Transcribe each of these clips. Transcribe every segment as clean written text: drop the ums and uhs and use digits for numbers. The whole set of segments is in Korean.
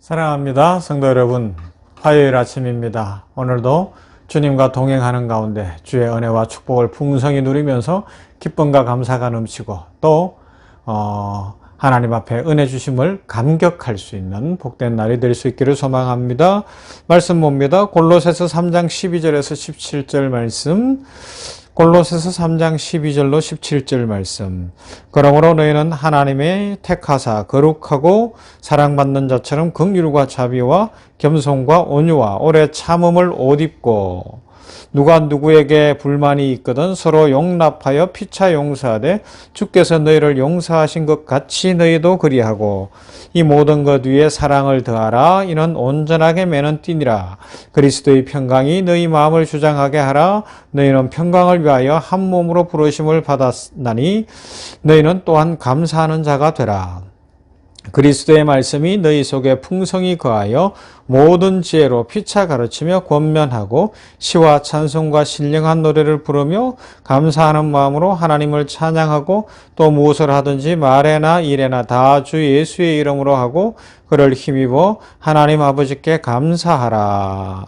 사랑합니다. 성도 여러분, 화요일 아침입니다. 오늘도 주님과 동행하는 가운데 주의 은혜와 축복을 풍성히 누리면서 기쁨과 감사가 넘치고 또 하나님 앞에 은혜 주심을 감격할 수 있는 복된 날이 될 수 있기를 소망합니다. 말씀 봅니다. 골로새서 3장 12절에서 17절 말씀. 골로새서 3장 12절로 17절 말씀. 그러므로 너희는 하나님의 택하사 거룩하고 사랑받는 자처럼 긍휼과 자비와 겸손과 온유와 오래 참음을 옷 입고 누가 누구에게 불만이 있거든 서로 용납하여 피차 용서하되 주께서 너희를 용서하신 것 같이 너희도 그리하고 이 모든 것 위에 사랑을 더하라. 이는 온전하게 매는 띠니라. 그리스도의 평강이 너희 마음을 주장하게 하라. 너희는 평강을 위하여 한 몸으로 부르심을 받았나니 너희는 또한 감사하는 자가 되라. 그리스도의 말씀이 너희 속에 풍성히 거하여 모든 지혜로 피차 가르치며 권면하고 시와 찬송과 신령한 노래를 부르며 감사하는 마음으로 하나님을 찬양하고 또 무엇을 하든지 말에나 일에나 다 주 예수의 이름으로 하고 그를 힘입어 하나님 아버지께 감사하라.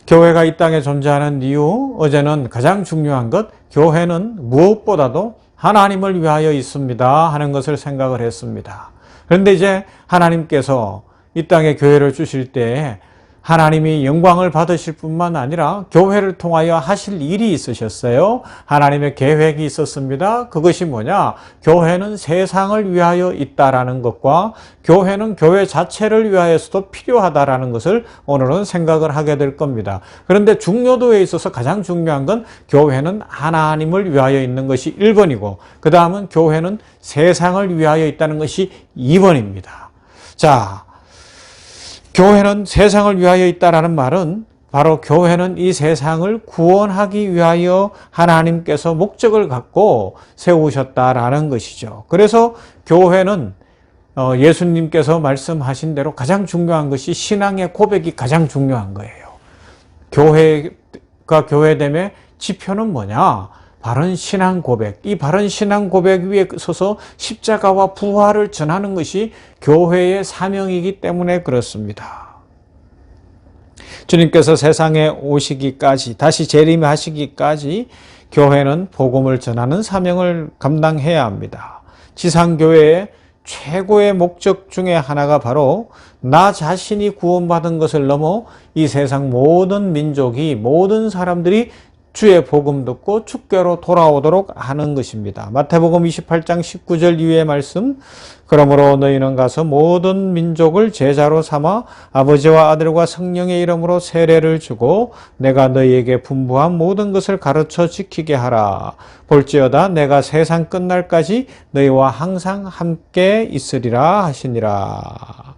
교회가 이 땅에 존재하는 이유, 어제는 가장 중요한 것, 교회는 무엇보다도 하나님을 위하여 있습니다 하는 것을 생각을 했습니다. 그런데 이제 하나님께서 이 땅에 교회를 주실 때 하나님이 영광을 받으실 뿐만 아니라 교회를 통하여 하실 일이 있으셨어요. 하나님의 계획이 있었습니다. 그것이 뭐냐? 교회는 세상을 위하여 있다라는 것과 교회는 교회 자체를 위하여서도 필요하다라는 것을 오늘은 생각을 하게 될 겁니다. 그런데 중요도에 있어서 가장 중요한 건 교회는 하나님을 위하여 있는 것이 1번이고 그 다음은 교회는 세상을 위하여 있다는 것이 2번입니다. 자, 교회는 세상을 위하여 있다라는 말은 바로 교회는 이 세상을 구원하기 위하여 하나님께서 목적을 갖고 세우셨다라는 것이죠. 그래서 교회는 예수님께서 말씀하신 대로 가장 중요한 것이 신앙의 고백이 가장 중요한 거예요. 교회가 교회됨의 지표는 뭐냐? 바른 신앙 고백. 이 바른 신앙 고백 위에 서서 십자가와 부활을 전하는 것이 교회의 사명이기 때문에 그렇습니다. 주님께서 세상에 오시기까지, 다시 재림하시기까지 교회는 복음을 전하는 사명을 감당해야 합니다. 지상교회의 최고의 목적 중에 하나가 바로 나 자신이 구원받은 것을 넘어 이 세상 모든 민족이, 모든 사람들이 주의 복음 듣고 주께로 돌아오도록 하는 것입니다. 마태복음 28장 19절 이후의 말씀. 그러므로 너희는 가서 모든 민족을 제자로 삼아 아버지와 아들과 성령의 이름으로 세례를 주고 내가 너희에게 분부한 모든 것을 가르쳐 지키게 하라. 볼지어다 내가 세상 끝날까지 너희와 항상 함께 있으리라 하시니라.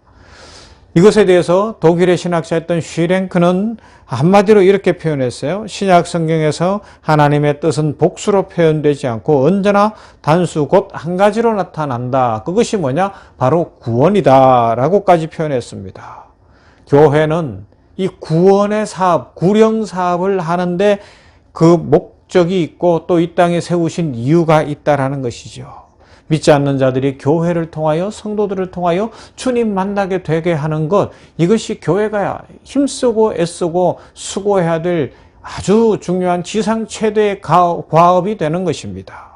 이것에 대해서 독일의 신학자였던 슈랭크는 한마디로 이렇게 표현했어요. 신약 성경에서 하나님의 뜻은 복수로 표현되지 않고 언제나 단수 곧 한 가지로 나타난다. 그것이 뭐냐? 바로 구원이다 라고까지 표현했습니다. 교회는 이 구원의 사업, 구령 사업을 하는데 그 목적이 있고 또 이 땅에 세우신 이유가 있다라는 것이죠. 믿지 않는 자들이 교회를 통하여 성도들을 통하여 주님 만나게 되게 하는 것, 이것이 교회가 힘쓰고 애쓰고 수고해야 될 아주 중요한 지상 최대의 과업이 되는 것입니다.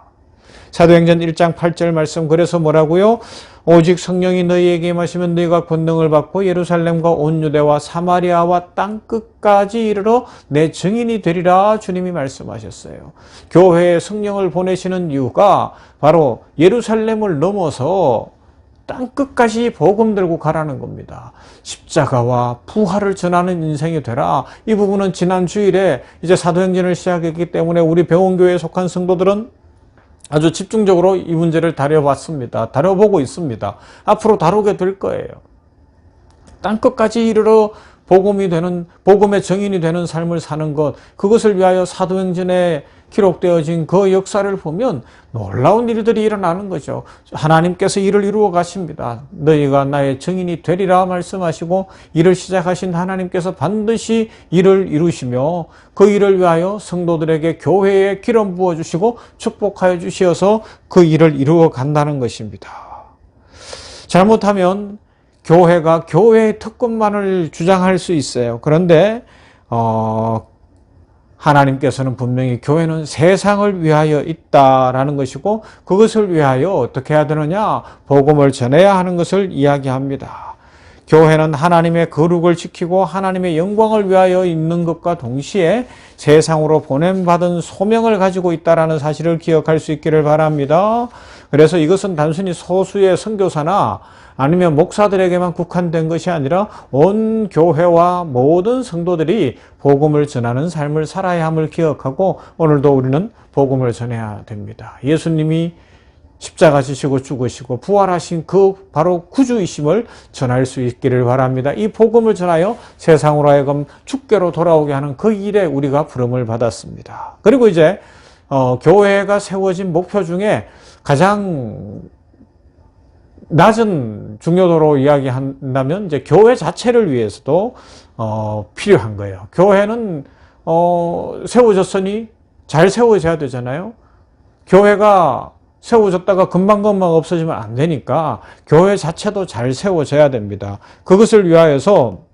사도행전 1장 8절 말씀, 그래서 뭐라고요? 오직 성령이 너희에게 임하시면 너희가 권능을 받고 예루살렘과 온 유대와 사마리아와 땅 끝까지 이르러 내 증인이 되리라 주님이 말씀하셨어요. 교회에 성령을 보내시는 이유가 바로 예루살렘을 넘어서 땅 끝까지 복음 들고 가라는 겁니다. 십자가와 부활을 전하는 인생이 되라. 이 부분은 지난 주일에 이제 사도행전을 시작했기 때문에 우리 배원교회에 속한 성도들은 아주 집중적으로 이 문제를 다뤄봤습니다. 다뤄보고 있습니다. 앞으로 다루게 될 거예요. 땅끝까지 이르러 복음이 되는, 복음의 증인이 되는 삶을 사는 것, 그것을 위하여 사도행전에 기록되어진 그 역사를 보면 놀라운 일들이 일어나는 거죠. 하나님께서 일을 이루어 가십니다. 너희가 나의 증인이 되리라 말씀하시고 일을 시작하신 하나님께서 반드시 일을 이루시며 그 일을 위하여 성도들에게 교회에 기름 부어주시고 축복하여 주시어서 그 일을 이루어 간다는 것입니다. 잘못하면 교회가 교회의 특권만을 주장할 수 있어요. 그런데 하나님께서는 분명히 교회는 세상을 위하여 있다라는 것이고 그것을 위하여 어떻게 해야 되느냐? 복음을 전해야 하는 것을 이야기합니다. 교회는 하나님의 거룩을 지키고 하나님의 영광을 위하여 있는 것과 동시에 세상으로 보냄받은 소명을 가지고 있다는 사실을 기억할 수 있기를 바랍니다. 그래서 이것은 단순히 소수의 선교사나 아니면 목사들에게만 국한된 것이 아니라 온 교회와 모든 성도들이 복음을 전하는 삶을 살아야 함을 기억하고 오늘도 우리는 복음을 전해야 됩니다. 예수님이 십자가 지시고 죽으시고 부활하신 그 바로 구주이심을 전할 수 있기를 바랍니다. 이 복음을 전하여 세상으로 하여금 주께로 돌아오게 하는 그 일에 우리가 부름을 받았습니다. 그리고 이제 교회가 세워진 목표 중에 가장 낮은 중요도로 이야기한다면 이제 교회 자체를 위해서도 필요한 거예요. 교회는 세워졌으니 잘 세워져야 되잖아요. 교회가 세워졌다가 금방금방 없어지면 안 되니까 교회 자체도 잘 세워져야 됩니다. 그것을 위하여서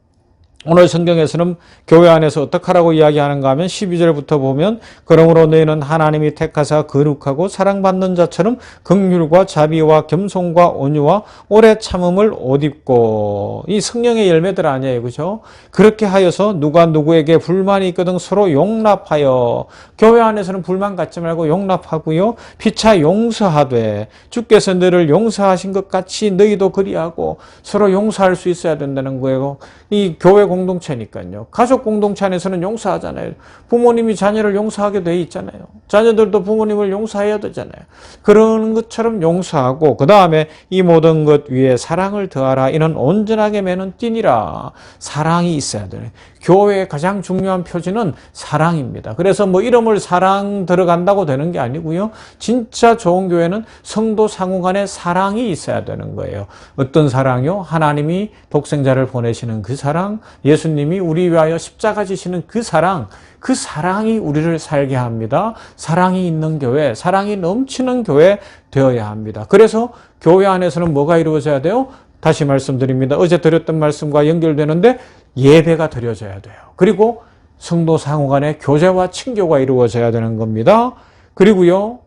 오늘 성경에서는 교회 안에서 어떻게 하라고 이야기하는가 하면 12절부터 보면 그러므로 너희는 하나님이 택하사 거룩하고 사랑받는 자처럼 긍휼과 자비와 겸손과 온유와 오래 참음을 옷 입고 이 성령의 열매들 아니에요. 그죠? 그렇게 하여서 누가 누구에게 불만이 있거든 서로 용납하여 교회 안에서는 불만 갖지 말고 용납하고요. 피차 용서하되 주께서 너를 용서하신 것 같이 너희도 그리하고 서로 용서할 수 있어야 된다는 거예요. 이 교회 공동체니까요. 가족 공동체 안에서는 용서하잖아요. 부모님이 자녀를 용서하게 돼 있잖아요. 자녀들도 부모님을 용서해야 되잖아요. 그런 것처럼 용서하고 그 다음에 이 모든 것 위에 사랑을 더하라. 이는 온전하게 매는 띠니라. 사랑이 있어야 돼요. 교회의 가장 중요한 표지는 사랑입니다. 그래서 뭐 이름을 사랑 들어간다고 되는 게 아니고요. 진짜 좋은 교회는 성도 상호 간에 사랑이 있어야 되는 거예요. 어떤 사랑이요? 하나님이 독생자를 보내시는 그 사랑, 예수님이 우리 위하여 십자가 지시는 그 사랑이 우리를 살게 합니다. 사랑이 있는 교회, 사랑이 넘치는 교회 되어야 합니다. 그래서 교회 안에서는 뭐가 이루어져야 돼요? 다시 말씀드립니다. 어제 드렸던 말씀과 연결되는데 예배가 드려져야 돼요. 그리고 성도 상호 간의 교제와 친교가 이루어져야 되는 겁니다. 그리고요,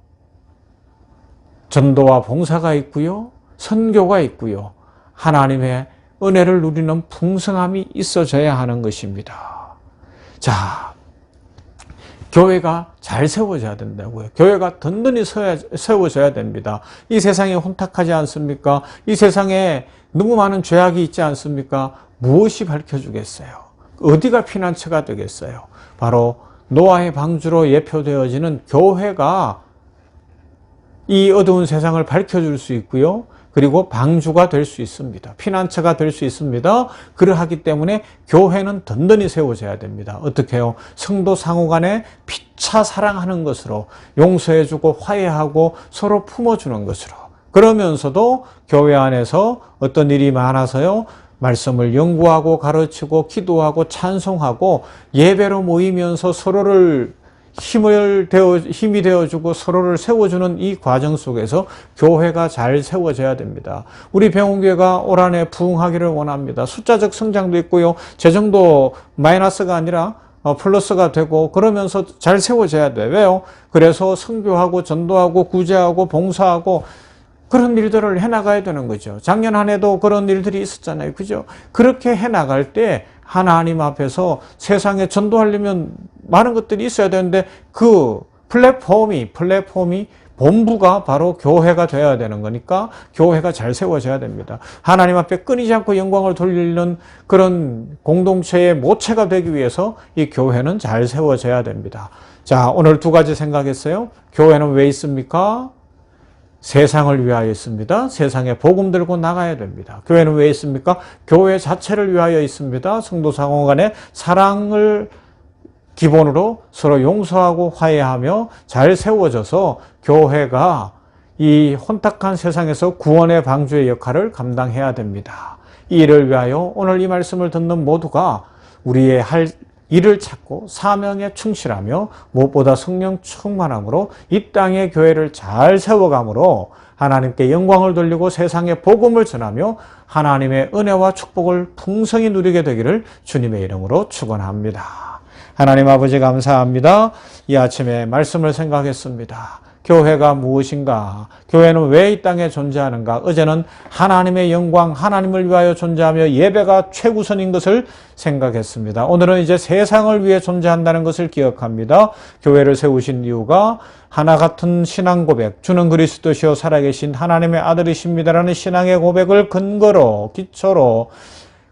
전도와 봉사가 있고요, 선교가 있고요, 하나님의 은혜를 누리는 풍성함이 있어져야 하는 것입니다. 자, 교회가 잘 세워져야 된다고요. 교회가 든든히 세워져야 됩니다. 이 세상에 혼탁하지 않습니까? 이 세상에 너무 많은 죄악이 있지 않습니까? 무엇이 밝혀주겠어요? 어디가 피난처가 되겠어요? 바로 노아의 방주로 예표되어지는 교회가 이 어두운 세상을 밝혀줄 수 있고요. 그리고 방주가 될 수 있습니다. 피난처가 될 수 있습니다. 그러하기 때문에 교회는 든든히 세워져야 됩니다. 어떻게 해요? 성도 상호 간에 피차 사랑하는 것으로 용서해주고 화해하고 서로 품어주는 것으로. 그러면서도 교회 안에서 어떤 일이 많아서요. 말씀을 연구하고 가르치고 기도하고 찬송하고 예배로 모이면서 서로를 힘이 되어주고 서로를 세워주는 이 과정 속에서 교회가 잘 세워져야 됩니다. 우리 병원교회가 올 한해 부흥하기를 원합니다. 숫자적 성장도 있고요. 재정도 마이너스가 아니라 플러스가 되고 그러면서 잘 세워져야 돼요. 왜요? 그래서 선교하고 전도하고 구제하고 봉사하고 그런 일들을 해나가야 되는 거죠. 작년 한 해도 그런 일들이 있었잖아요. 그죠? 그렇게 해나갈 때 하나님 앞에서 세상에 전도하려면 많은 것들이 있어야 되는데 그 플랫폼이 본부가 바로 교회가 되어야 되는 거니까 교회가 잘 세워져야 됩니다. 하나님 앞에 끊이지 않고 영광을 돌리는 그런 공동체의 모체가 되기 위해서 이 교회는 잘 세워져야 됩니다. 자, 오늘 두 가지 생각했어요. 교회는 왜 있습니까? 세상을 위하여 있습니다. 세상에 복음 들고 나가야 됩니다. 교회는 왜 있습니까? 교회 자체를 위하여 있습니다. 성도 상호 간의 사랑을 기본으로 서로 용서하고 화해하며 잘 세워져서 교회가 이 혼탁한 세상에서 구원의 방주의 역할을 감당해야 됩니다. 이 일을 위하여 오늘 이 말씀을 듣는 모두가 우리의 할 일을 찾고 사명에 충실하며 무엇보다 성령 충만함으로 이 땅의 교회를 잘 세워감으로 하나님께 영광을 돌리고 세상에 복음을 전하며 하나님의 은혜와 축복을 풍성히 누리게 되기를 주님의 이름으로 축원합니다. 하나님 아버지 감사합니다. 이 아침에 말씀을 생각했습니다. 교회가 무엇인가? 교회는 왜 이 땅에 존재하는가? 어제는 하나님의 영광, 하나님을 위하여 존재하며 예배가 최우선인 것을 생각했습니다. 오늘은 이제 세상을 위해 존재한다는 것을 기억합니다. 교회를 세우신 이유가 하나 같은 신앙 고백, 주는 그리스도시요 살아계신 하나님의 아들이십니다라는 신앙의 고백을 근거로, 기초로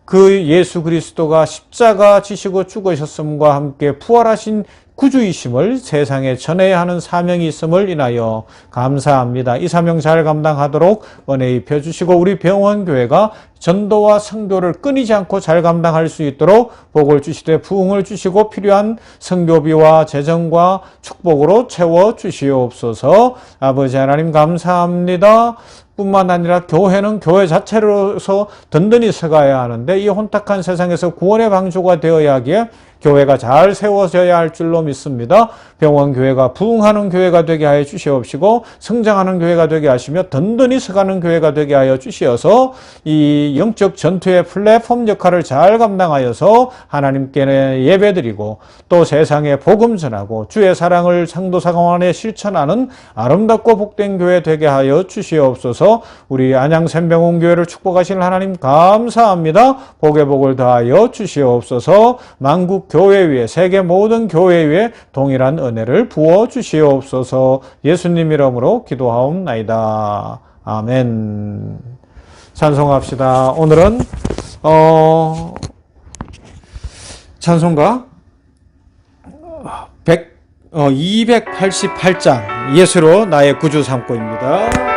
그 예수 그리스도가 십자가 지시고 죽으셨음과 함께 부활하신 구주이심을 세상에 전해야 하는 사명이 있음을 인하여 감사합니다. 이 사명 잘 감당하도록 은혜 입혀 주시고 우리 병원교회가 전도와 선교를 끊이지 않고 잘 감당할 수 있도록 복을 주시되 부흥을 주시고 필요한 선교비와 재정과 축복으로 채워 주시옵소서. 아버지 하나님 감사합니다. 뿐만 아니라 교회는 교회 자체로서 든든히 서가야 하는데 이 혼탁한 세상에서 구원의 방주가 되어야 하기에 교회가 잘 세워져야 할 줄로 믿습니다. 병원교회가 부흥하는 교회가 되게 하여 주시옵시고 성장하는 교회가 되게 하시며 든든히 서가는 교회가 되게 하여 주시어서 이 영적 전투의 플랫폼 역할을 잘 감당하여서 하나님께 예배드리고 또 세상에 복음 전하고 주의 사랑을 상도사강 안에 실천하는 아름답고 복된 교회 되게 하여 주시옵소서. 우리 안양샘병원교회를 축복하시는 하나님 감사합니다. 복의 복을 더하여 주시옵소서. 만국 교회 위에 세계 모든 교회 위에 동일한 은혜를 부어 주시옵소서. 예수님 이름으로 기도하옵나이다. 아멘. 찬송합시다. 오늘은 찬송가 288장 예수로 나의 구주 삼고입니다.